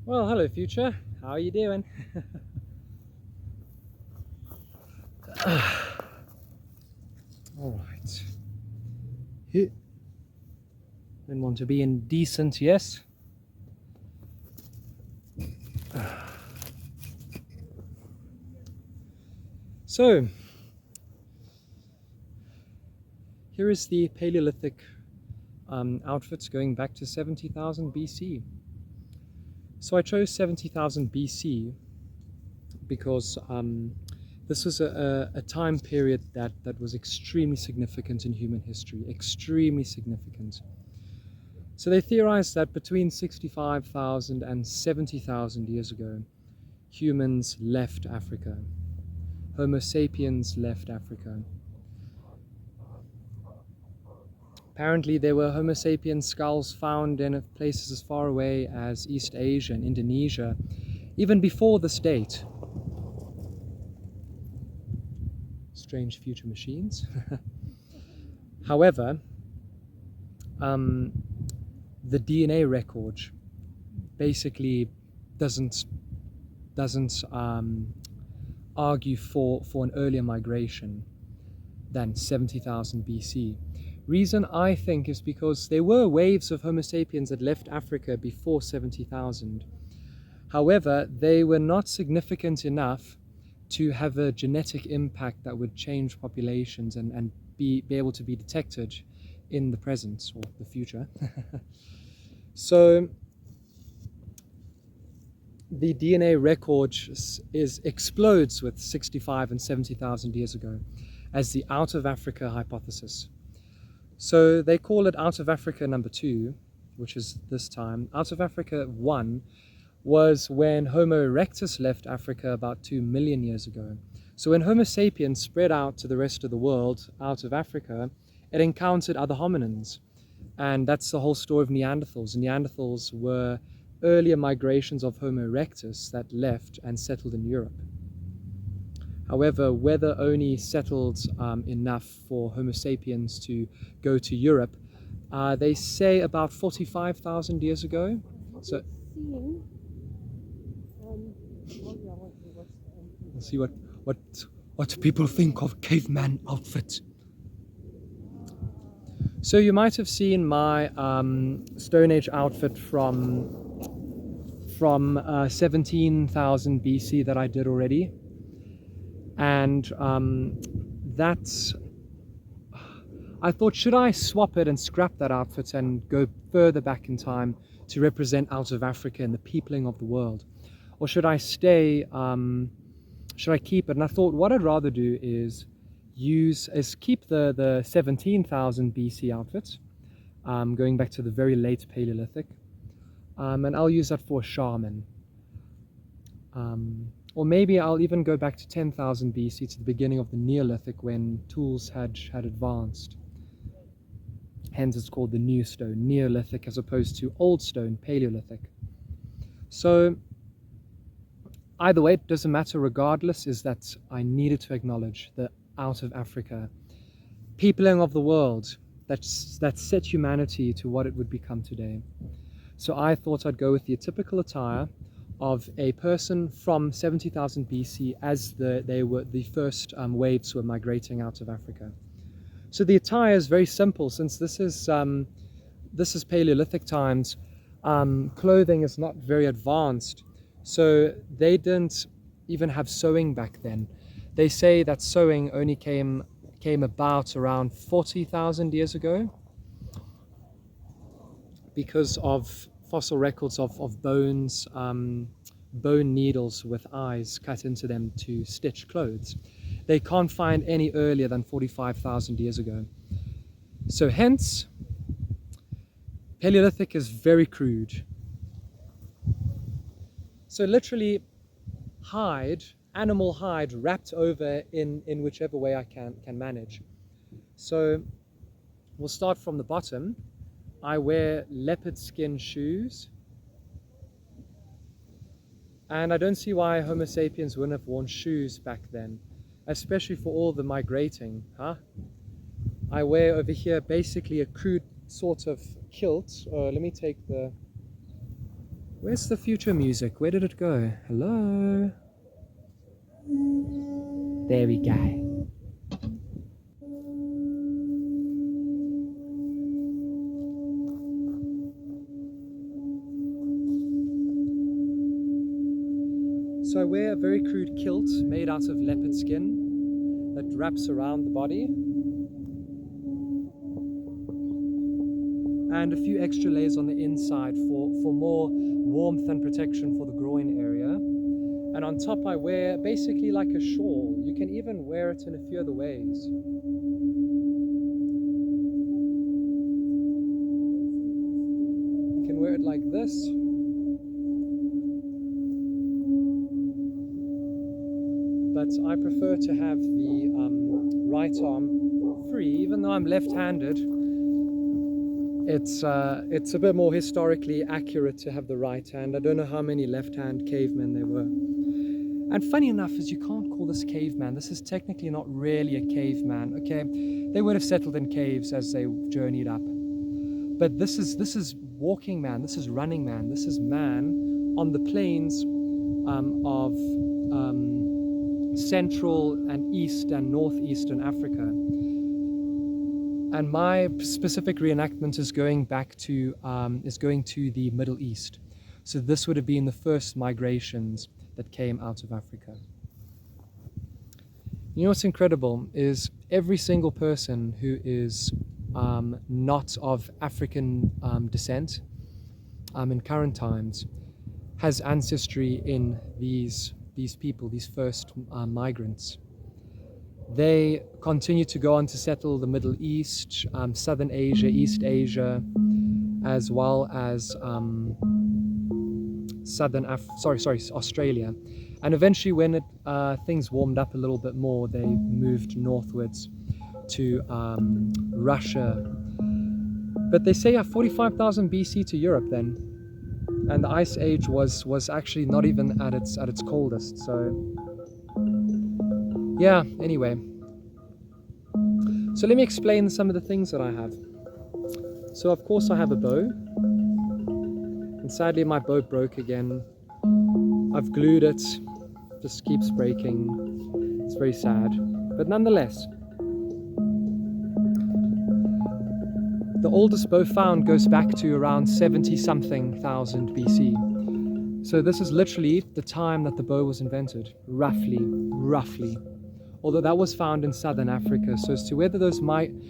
Well, hello future, how are you doing? Alright. Don't want to be indecent, yes? So, here is the Paleolithic outfits going back to 70,000 BC. So I chose 70,000 BC because this was a time period that was extremely significant in human history, extremely significant. So they theorized that between 65,000 and 70,000 years ago, humans left Africa. Homo sapiens left Africa. Apparently there were Homo sapiens skulls found in places as far away as East Asia and Indonesia, even before this date. Strange future machines. However, the DNA record basically doesn't argue for an earlier migration than 70,000 BC. Reason I think is because there were waves of Homo sapiens that left Africa before 70,000. However, they were not significant enough to have a genetic impact that would change populations and be able to be detected in the present or the future. So the DNA record explodes with 65 and 70,000 years ago as the out of Africa hypothesis. So they call it out of Africa number 2, which is this time. Out of Africa 1 was when Homo erectus left Africa about 2 million years ago. So when Homo sapiens spread out to the rest of the world out of Africa, it encountered other hominins. And that's the whole story of Neanderthals. Neanderthals were earlier migrations of Homo erectus that left and settled in Europe. However, whether only settled enough for Homo sapiens to go to Europe, they say about 45,000 years ago. So let's see what people think of caveman outfits. So you might have seen my Stone Age outfit from 17,000 BC that I did already. And I thought, should I swap it and scrap that outfit and go further back in time to represent out of Africa and the peopling of the world? Or should I stay, should I keep it? And I thought what I'd rather do is keep the 17,000 BC outfit, going back to the very late Paleolithic, and I'll use that for a shaman. Or maybe I'll even go back to 10,000 BC to the beginning of the Neolithic when tools had advanced. Hence it's called the New Stone, Neolithic, as opposed to Old Stone, Paleolithic. So either way, it doesn't matter. Regardless, is that I needed to acknowledge the out of Africa peopling of the world that set humanity to what it would become today. So I thought I'd go with the typical attire of a person from 70,000 BC as they were the first waves were migrating out of Africa. So the attire is very simple, since this is Paleolithic times. Clothing is not very advanced, so they didn't even have sewing back then. They say that sewing only came about around 40,000 years ago because of fossil records of bones, bone needles with eyes cut into them to stitch clothes. They can't find any earlier than 45,000 years ago. So hence, Paleolithic is very crude. So literally hide, animal hide wrapped over in whichever way I can manage. So we'll start from the bottom. I wear leopard skin shoes, and I don't see why Homo sapiens wouldn't have worn shoes back then, especially for all the migrating, huh? I wear over here basically a crude sort of kilt. Let me take the Where's the future music? Where did it go? Hello? There we go. So I wear a very crude kilt made out of leopard skin that wraps around the body, and a few extra layers on the inside for more warmth and protection for the groin area. And on top I wear basically like a shawl. You can even wear it in a few other ways. You can wear it like this. But I prefer to have the right arm free, even though I'm left-handed. It's a bit more historically accurate to have the right hand. I don't know how many left-hand cavemen there were. And funny enough is you can't call this caveman. This is technically not really a caveman. Okay, they would have settled in caves as they journeyed up. But this is walking man. This is running man. This is man on the plains of Central and East and Northeastern Africa. And my specific reenactment is going back to the Middle East. So this would have been the first migrations that came out of Africa. You know what's incredible is every single person who is not of African descent in current times has ancestry in these people, these first migrants. They continue to go on to settle the Middle East, Southern Asia, East Asia, as well as Australia. And eventually when things warmed up a little bit more, they moved northwards to Russia. But they say 45,000 BC to Europe then. And the Ice Age was actually not even at its coldest. So yeah, anyway. So let me explain some of the things that I have. So of course I have a bow. And sadly my bow broke again. I've glued it, just keeps breaking. It's very sad. But nonetheless, the oldest bow found goes back to around 70-something thousand BC. So this is literally the time that the bow was invented, roughly. Although that was found in southern Africa. So as to whether those migrants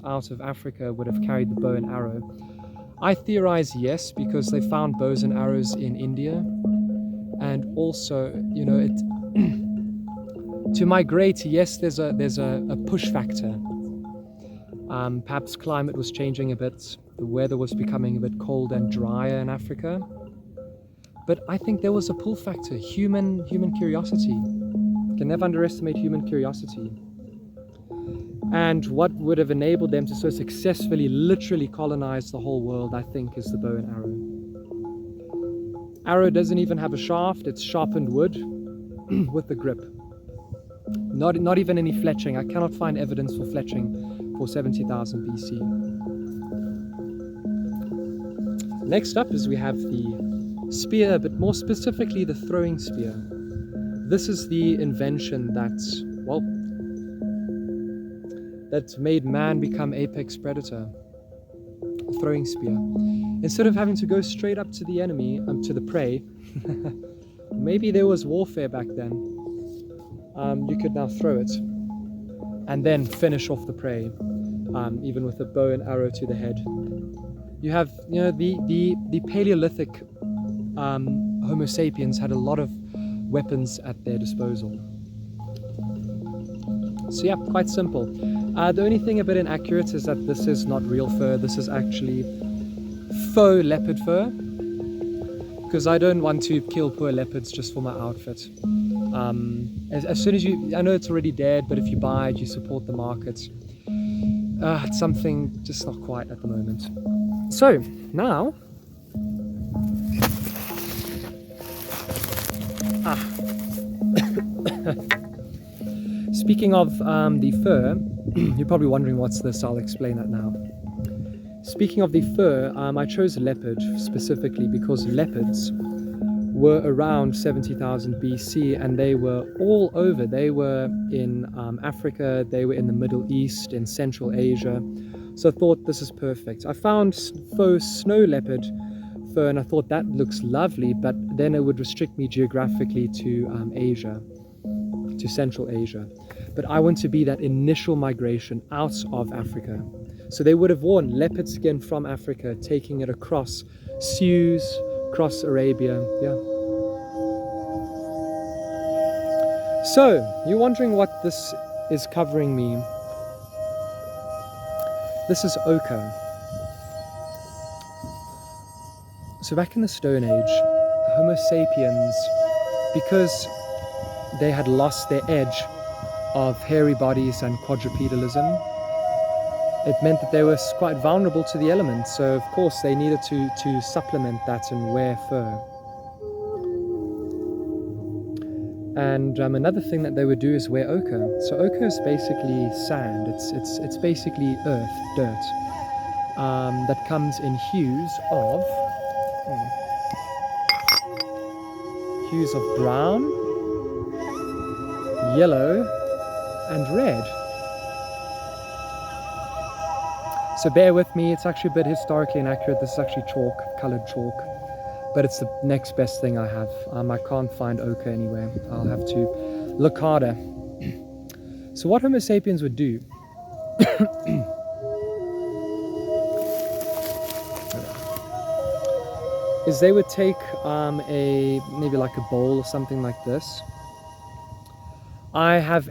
out of Africa would have carried the bow and arrow, I theorize yes, because they found bows and arrows in India. And also, you know, to migrate, yes, there's a push factor. Perhaps climate was changing a bit, the weather was becoming a bit cold and drier in Africa. But I think there was a pull factor, human curiosity. You can never underestimate human curiosity. And what would have enabled them to so successfully, literally colonize the whole world, I think, is the bow and arrow. Arrow doesn't even have a shaft, it's sharpened wood with the grip. Not even any fletching. I cannot find evidence for fletching for 70,000 BC. Next up is we have the spear, but more specifically the throwing spear. This is the invention that's made man become apex predator. A throwing spear. Instead of having to go straight up to the enemy, to the prey, maybe there was warfare back then. You could now throw it and then finish off the prey, even with a bow and arrow to the head. You have, you know, the Paleolithic Homo sapiens had a lot of weapons at their disposal. So yeah, quite simple. The only thing a bit inaccurate is that this is not real fur. This is actually faux leopard fur, because I don't want to kill poor leopards just for my outfit. As soon as I know it's already dead, but if you buy it, you support the market. It's something just not quite at the moment. So now, speaking of the fur, you're probably wondering what's this. I'll explain that now. Speaking of the fur, I chose leopard specifically because leopards were around 70,000 BC and they were all over. They were in Africa, they were in the Middle East, in Central Asia. So I thought this is perfect. I found faux snow leopard fur and I thought that looks lovely, but then it would restrict me geographically to Asia, to Central Asia. But I want to be that initial migration out of Africa. So they would have worn leopard skin from Africa, taking it across Suez, across Arabia, yeah. So, you're wondering what this is covering me. This is ochre. So back in the Stone Age, Homo sapiens, because they had lost their edge of hairy bodies and quadrupedalism, it meant that they were quite vulnerable to the elements. So of course they needed to supplement that and wear fur. And another thing that they would do is wear ochre. So ochre is basically sand. It's basically earth, dirt, that comes in hues of brown, yellow, and red. So bear with me, it's actually a bit historically inaccurate. This is actually chalk, colored chalk, but it's the next best thing I have. I can't find ochre anywhere. I'll have to look harder. So what Homo sapiens would do is they would take maybe like a bowl or something like this. I have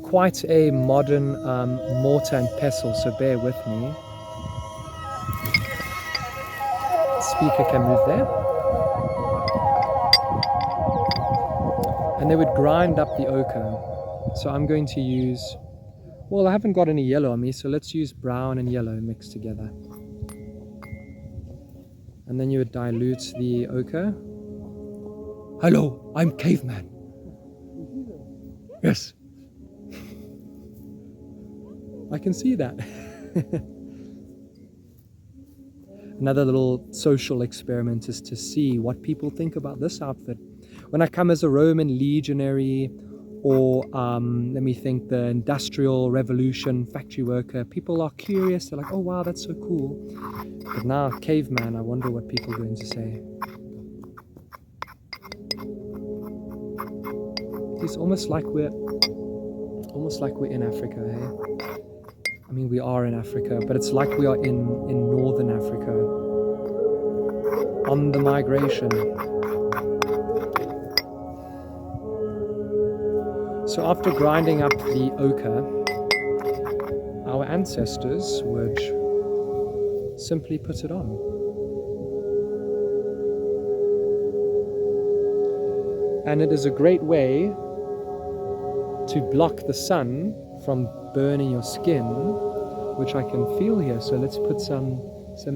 quite a modern mortar and pestle, so bear with me. Speaker can move there. And they would grind up the ochre. So I'm going to use, well, I haven't got any yellow on me, so let's use brown and yellow mixed together. And then you would dilute the ochre. Hello, I'm Caveman. Yes. I can see that. Another little social experiment is to see what people think about this outfit. When I come as a Roman legionary or, let me think, the Industrial Revolution factory worker, people are curious. They're like, oh wow, that's so cool. But now, caveman, I wonder what people are going to say. It's almost like we're in Africa, hey? I mean, we are in Africa, but it's like we are in northern Africa, on the migration. So after grinding up the ochre, our ancestors would simply put it on. And it is a great way to block the sun from burning your skin, which I can feel here. So let's put some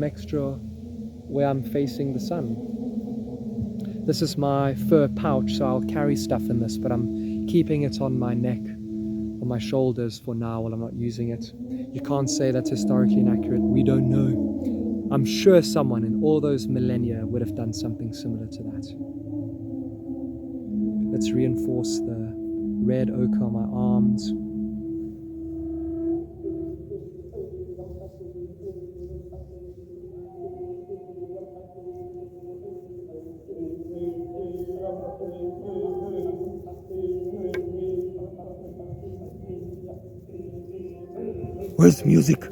extra where I'm facing the sun. This is my fur pouch, so I'll carry stuff in this, but I'm keeping it on my neck, on my shoulders for now while I'm not using it. You can't say that's historically inaccurate. We don't know. I'm sure someone in all those millennia would have done something similar to that. Let's reinforce the red ochre on my arms. Where's the music?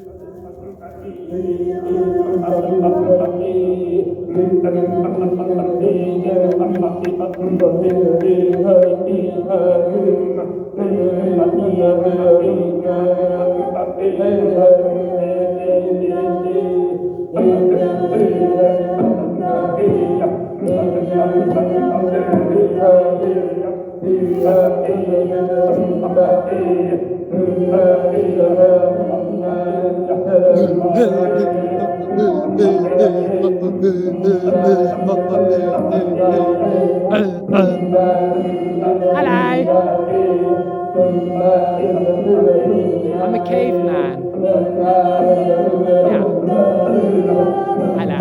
Hello. I'm a caveman. Yeah. Hello.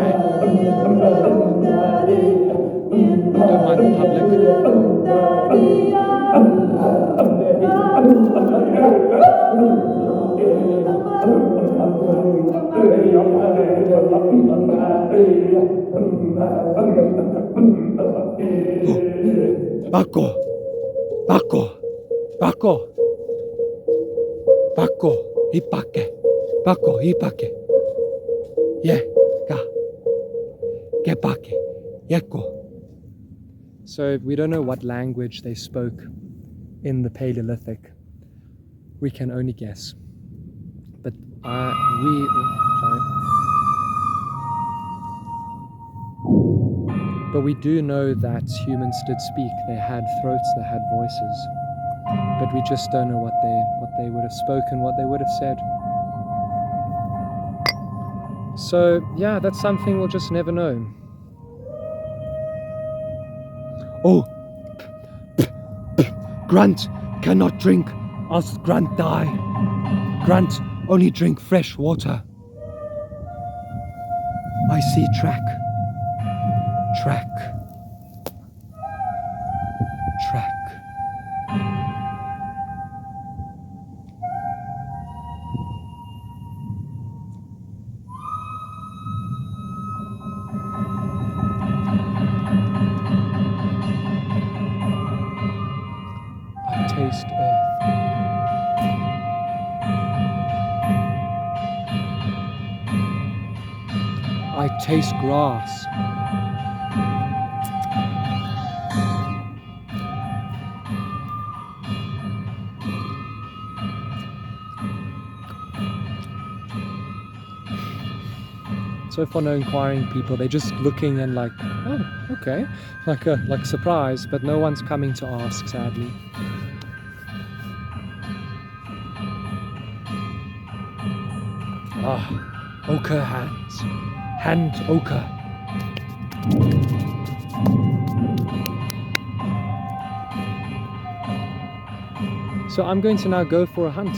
Don't mind the public. Bako, bako, bako, bako, hipake, bako, hipake, ye, ka, kepake, yeko. So we don't know what language they spoke in the Paleolithic. We can only guess. But But we do know that humans did speak. They had throats, they had voices. But we just don't know what they would have spoken, what they would have said. So yeah, that's something we'll just never know. Oh, Grunt cannot drink, else Grunt die. Grunt only drink fresh water. I see track. Track. Track. I taste earth. I taste grass. So for no inquiring people, they're just looking and like, oh, okay, like surprise, but no one's coming to ask, sadly. Ah, ochre hands, hand ochre. So I'm going to now go for a hunt.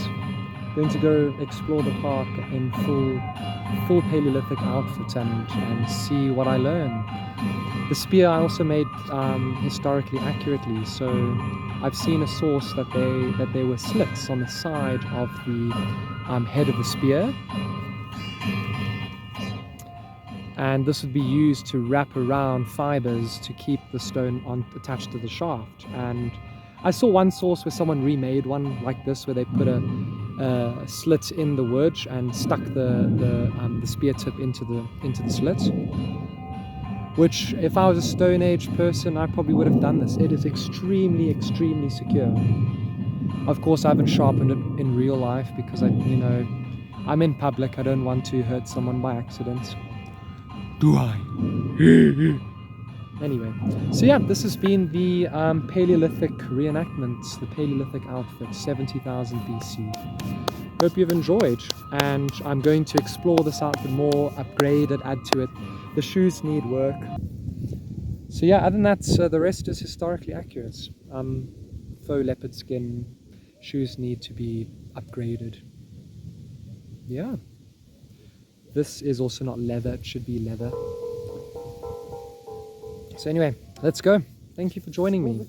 Going to go explore the park in full Paleolithic outfit and see what I learn. The spear I also made historically accurately, so I've seen a source that there were slits on the side of the head of the spear, and this would be used to wrap around fibers to keep the stone attached to the shaft. And I saw one source where someone remade one like this, where they put a slit in the wood and stuck the spear tip into the slit. Which, if I was a Stone Age person, I probably would have done this. It is extremely, extremely secure. Of course, I haven't sharpened it in real life because I'm in public. I don't want to hurt someone by accident. Do I? Anyway, so yeah, this has been the Paleolithic reenactment, the Paleolithic outfit, 70,000 BC. Hope you've enjoyed, and I'm going to explore this outfit more, upgrade it, add to it. The shoes need work. So yeah, other than that, the rest is historically accurate. Faux leopard skin, shoes need to be upgraded. Yeah. This is also not leather, it should be leather. So anyway, let's go. Thank you for joining me.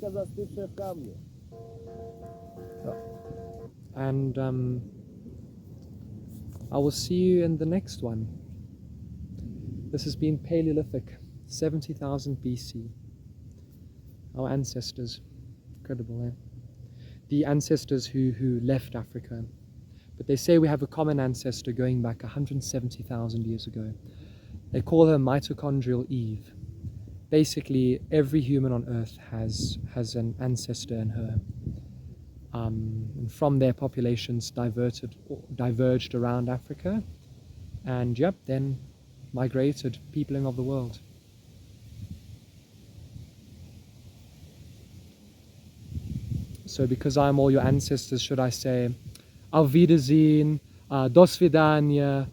And I will see you in the next one. This has been Paleolithic, 70,000 BC. Our ancestors. Incredible, eh? The ancestors who left Africa. But they say we have a common ancestor going back 170,000 years ago. They call her mitochondrial Eve. Basically, every human on Earth has an ancestor in her. And from there, populations diverged around Africa, and yep, then migrated, peopling of the world. So because I'm all your ancestors, should I say Auf Wiedersehen, Do svidania,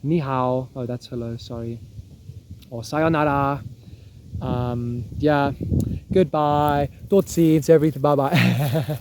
Ni hao, oh that's hello, sorry, or sayonara, yeah, goodbye, tot ziens, everything, bye bye.